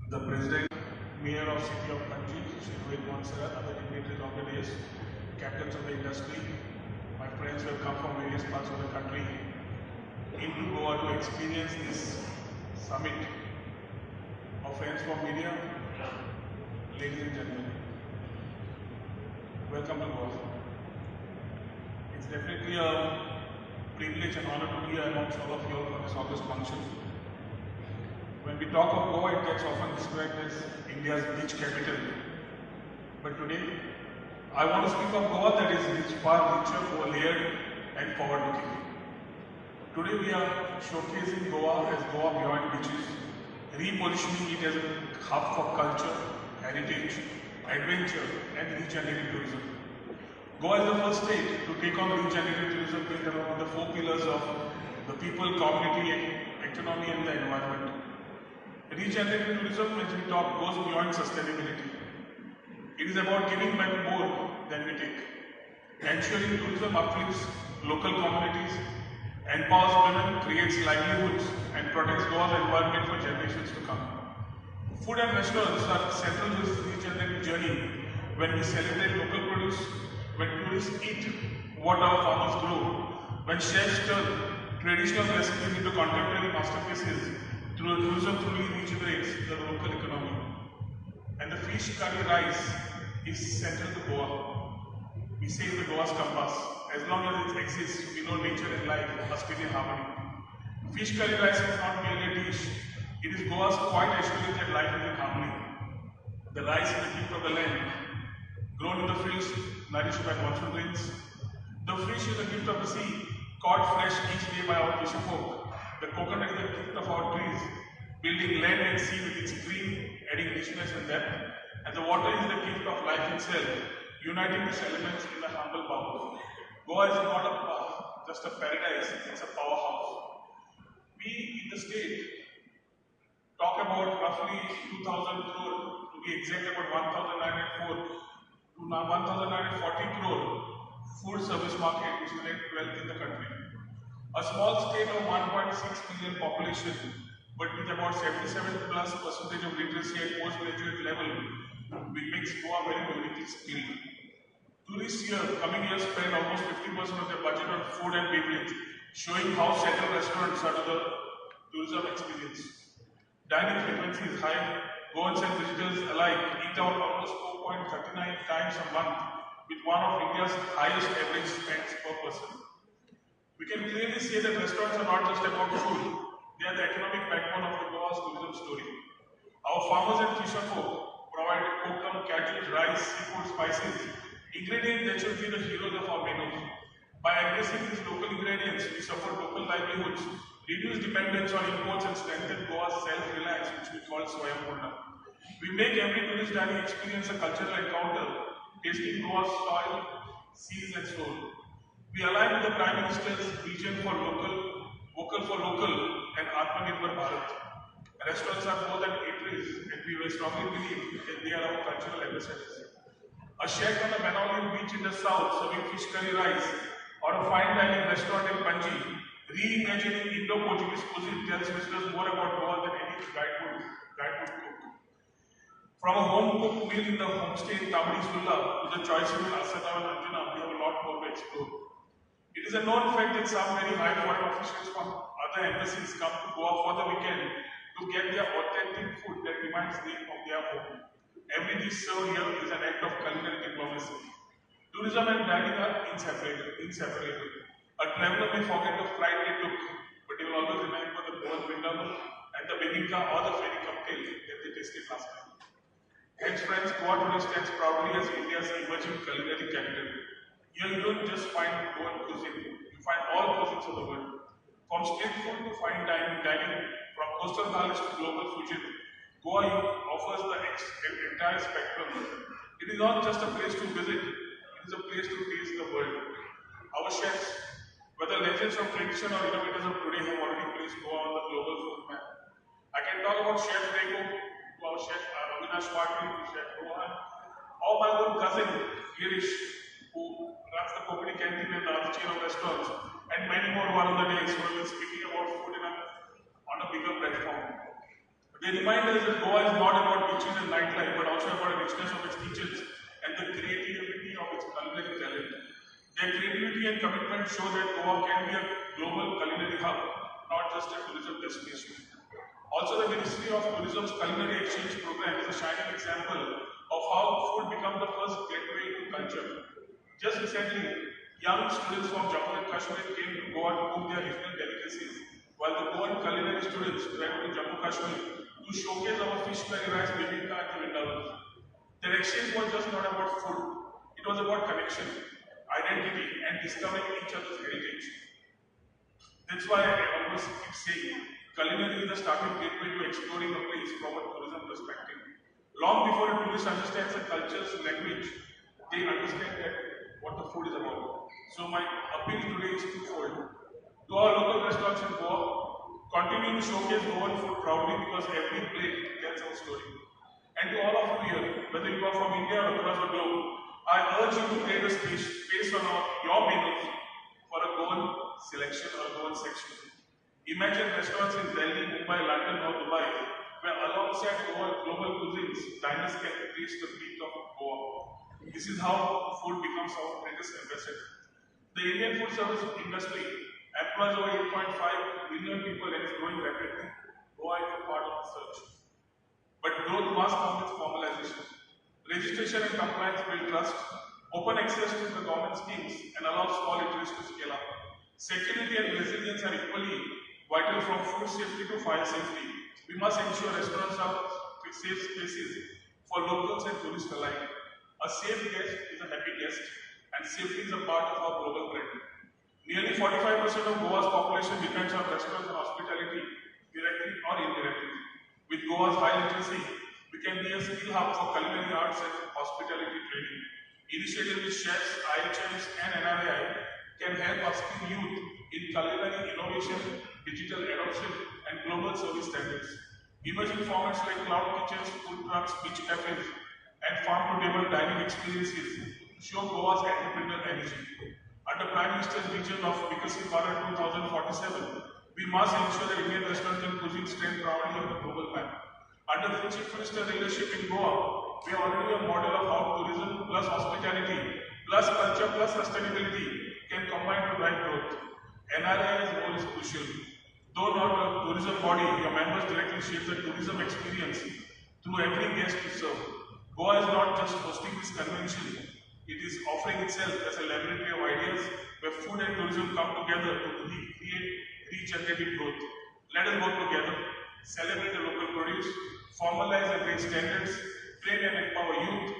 the President, Mayor of City of Khaunte, Shri Goans, other dignitaries of the days, captains of the industry, my friends who have come from various parts of the country into Goa to experience this summit. Our friends from media, ladies and gentlemen, welcome to Goa. It's definitely a privilege and honor to be amongst all of you all for this August function. When we talk of Goa, it gets often described as India's beach capital. But today, I want to speak of Goa that is rich, far richer, more layered and forward-looking. Today we are showcasing Goa as Goa beyond beaches, repositioning it as a hub for culture, heritage, adventure and regenerative tourism. Goa is the first state to take on regenerative tourism built around the four pillars of the people, community, economy and the environment. Regenerative tourism, as we talk, goes beyond sustainability. It is about giving back more than we take, ensuring tourism uplifts local communities, empowers women, creates livelihoods, and protects Goa's environment for generations to come. Food and restaurants are central to this regenerative journey when we celebrate local produce, when tourists eat what our farmers grow, when chefs turn traditional recipes into contemporary masterpieces, through tourism truly regenerates the local economy. And the fish curry rice is central to Goa. We say the Goa's compass. As long as it exists, we know nature and life must be in harmony. Fish curry rice is not merely a dish. It is Goa's quiet assurance that life is in harmony. The rice is a gift of the land, grown in the fields, nourished by monsoon rains. The fish is a gift of the sea, caught fresh each day by our fisher folk. The coconut is the gift of our trees, building land and sea with its green, adding richness and depth. And the water is the gift of life itself, uniting these elements in a humble bowl. Goa is not just a paradise, it's a powerhouse. We in the state talk about roughly 2,000 crore, to be exact about 1,904 to 1,940 crore food service market, which is ranked 12th in the country. A small state of 1.6 million population, but with about 77+% of literacy at postgraduate level, we makes Goa very uniquely skilled. Tourists here, coming here, spend almost 50% of their budget on food and beverage, showing how central restaurants are to the tourism experience. Dining frequency is high. Goans and visitors alike eat out almost 4.39 times a month, with one of India's highest average spends per person. We can clearly say that restaurants are not just about food, they are the economic backbone of the Goa's tourism story. Our farmers and fisher folk provide kokum, cattle, rice, seafood, spices, ingredients that should be the heroes of our menus. By embracing these local ingredients, we support local livelihoods, reduce dependence on imports and strengthen Goa's self-reliance, which we call Swayambhurna. We make every tourist dining experience a cultural encounter, tasting Goa's soil, seas and soul. We align with the Prime Minister's vision for local, vocal for local and Atmanirbhar Bharat. Restaurants are more than eateries and we very strongly believe that they are our cultural ambassadors. A shack on a Banalore beach in the south serving fish curry rice or a fine dining restaurant in Panji reimagining Indo-Portuguese cuisine tells visitors more about Goa than any guidebook cook. From a home-cooked meal in the homestay in Tamdi Sulla to the choices in Asana and Anjuna, we have a lot more to explore. It is a known fact that some very high foreign officials from other embassies come to Goa for the weekend to get their authentic food that reminds them of their home. Every dish served here is an act of culinary diplomacy. Tourism and dining are inseparable. A traveler may forget the flight they took, but they will always remember the Goan vindaloo and the bebinka or the fairy cocktail that they tasted last time. Hence friends, Goa today stands proudly as India's emerging culinary capital. Here you don't just find Goan cuisine, you find all cuisines of the world. From street food to fine dining, from coastal knowledge to global fusion, Goa offers the entire spectrum. It is not just a place to visit, it is a place to taste the world. Our chefs, whether legends of tradition or innovators of today, have already placed Goa on the global food map. I can talk about Chef Reko, to our chef Avinash Patil, to Chef Rohan, or my own cousin Girish, who runs the Kokani canteen and the other chain of restaurants, and many more who are on the day, so we'll be speaking about food on a bigger platform. They remind us that Goa is not about beaches and nightlife, but also about the richness of its kitchens and the creativity of its culinary talent. Their creativity and commitment show that Goa can be a global culinary hub, not just a tourism destination. Also, the Ministry of Tourism's Culinary Exchange Program is a shining example of how food becomes the first gateway to culture. Just recently, young students from Jammu and Kashmir came to Goa to cook their regional delicacies, while the Goan culinary students traveled to Jammu Kashmir to showcase our fish curry rice, bibinka and the vindaloo. Their exchange was just not about food, it was about connection, identity and discovering each other's heritage. That's why I always keep saying, culinary is the starting gateway to exploring a place from a tourism perspective. Long before a tourist understands a culture's language, they understand that what the food is about. So my appeal today is twofold. To our local restaurants in Goa, continue to showcase Goan food proudly because every plate tells our story. And to all of you here, whether you are from India or across the globe, I urge you to create a space on your menus for a Goan selection or Goan section. Imagine restaurants in Delhi, Mumbai, London or Dubai where alongside global cuisines, diners can taste the beat of Goa. This is how food becomes our greatest ambassador. The Indian food service industry employs over 8.5 million people and is growing rapidly. Goa is a part of the search. But growth must come with formalization. Registration and compliance build trust, open access to the government schemes and allow small eateries to scale up. Security and resilience are equally vital from food safety to fire safety. We must ensure restaurants are safe spaces for locals and tourists alike. A safe guest is a happy guest and safety is a part of our global brand. Nearly 45% of Goa's population depends on restaurants and hospitality, directly or indirectly. With Goa's high literacy, we can be a skill hub for culinary arts and hospitality training. Initiatives with chefs, IHMs and NRI can help upskill youth in culinary innovation, digital adoption and global service standards. Emerging formats like cloud kitchens, food trucks, beach cafes and farm-to-table dining experiences show Goa's entrepreneurial energy. Under Prime Minister's vision of Viksit Bharat 2047, we must ensure that Indian restaurants and cuisine stand proudly on the global map. Under the Chief Minister's leadership in Goa, we are already a model of how tourism plus hospitality plus culture plus sustainability can combine to drive growth. NRI's role is crucial. Though not a tourism body, your members directly shape the tourism experience through every guest you serve. Goa is not just hosting this convention, it is offering itself as a laboratory of ideas where food and tourism come together to create regenerative growth. Let us work together, celebrate the local produce, formalize and raise standards, train and empower youth,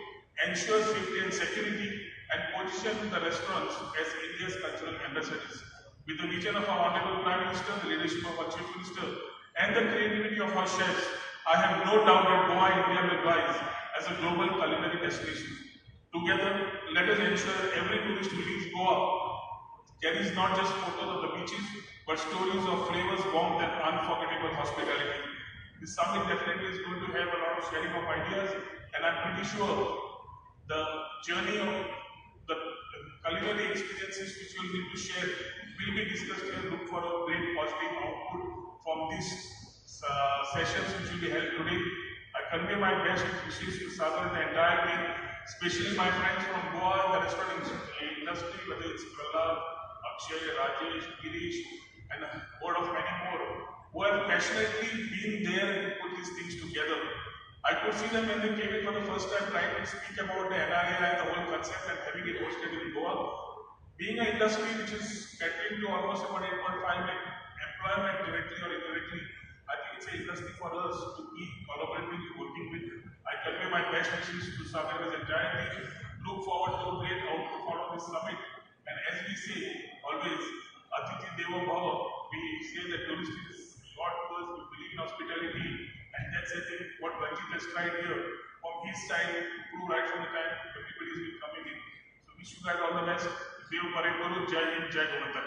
ensure safety and security, and position the restaurants as India's cultural ambassadors. With the vision of our Honorable Prime Minister, the leadership of our Chief Minister, and the creativity of our chefs, I have no doubt that Goa, India will rise as a global culinary destination. Together, let us ensure that every tourist who leaves Goa carries not just photos of the beaches, but stories of flavors, warmth, and unforgettable hospitality. This summit definitely is going to have a lot of sharing of ideas, and I'm pretty sure the journey of the culinary experiences which you'll need to share will be discussed here. Look for a great positive output from these sessions which will be held today. I convey my best wishes to Sagar and the entire team, especially my friends from Goa and the restaurant industry, whether it's Prahlad, Akshay, Rajesh, Girish, and a board of many more, who have passionately been there and put these things together. I could see them when they came in for the first time trying to speak about the NRI and the whole concept and having it hosted in Goa. Being an industry which is catering to almost about 8.5 million employment directly or indirectly, I think it's an industry for us to be collaboratively working with. I convey my best wishes to Sagar and his entire team. Look forward to a great outcome out of this summit. And as we say always, Atithi Devo Bhava, we say that tourist is God to us, we believe in hospitality, and that's I think what Ranjit has tried here from his side to prove right from the time everybody has been coming in. So wish you guys all the best. Dev Pare Guru, Jai Hind, Jai Govinda.